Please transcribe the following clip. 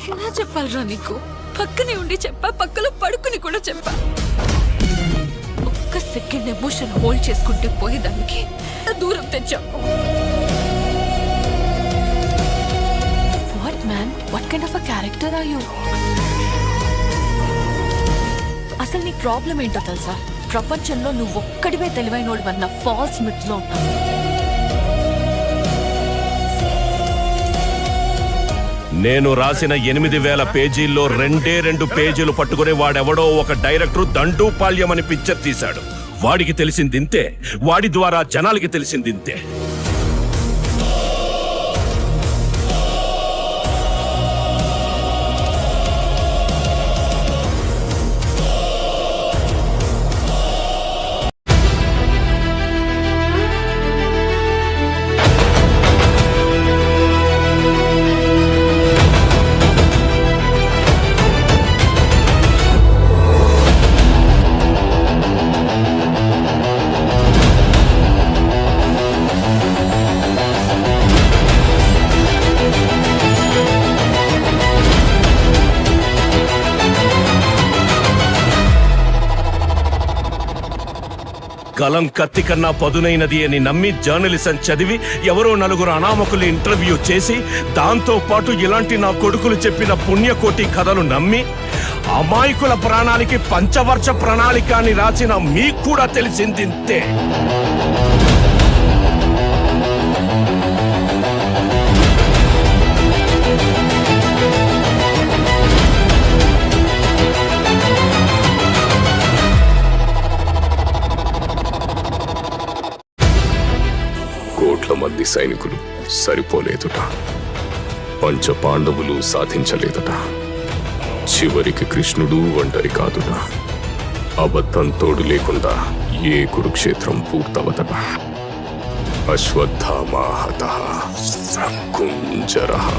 ఎలా చెప్పాలరా నీకు? పక్కనే ఉండి చెప్పా, పక్కలో పడుకుని కూడా చెప్పా. ఒక్క సెకండ్ ఎమోషన్ హోల్డ్ చేసుకుంటే పోయేదానికి దూరం తెచ్చావు. What man, what kind of a character are you? అసలు నీ ప్రాబ్లం ఏంటో తెలుసా? ప్రపంచంలో నువ్వు ఒక్కడివే తెలివైనోడివన్న ఫాల్స్ మిత్ లో ఉన్నావు. నేను రాసిన 8000 పేజీల్లో 2 పేజీలు పట్టుకునే వాడెవడో ఒక డైరెక్టర్ దండూపాల్యం అని పిక్చర్ తీశాడు. వాడికి తెలిసిందింతే, వాడి ద్వారా జనాలకి తెలిసిందింతే. కలం కత్తి కన్నా పదునైనది అని నమ్మి జర్నలిజం చదివి ఎవరో 4 అనామకులు ఇంటర్వ్యూ చేసి దాంతో పాటు ఇలాంటి నా కొడుకులు చెప్పిన పుణ్యకోటి కథలు నమ్మి అమాయకుల ప్రాణాలకి పంచవర్ష ప్రణాళిక అని రాసిన మీకు కూడా తెలిసిందింతే. మంది సైనికులు సరిపోలేదుట. పంచ పాండవులు సాధించలేదట. చివరికి కృష్ణుడు ఒంటరి కాదుట. అబద్ధం తోడు లేకుండా ఏ కురుక్షేత్రం పూర్తవదట. అశ్వత్థామా హతః కుంజరః.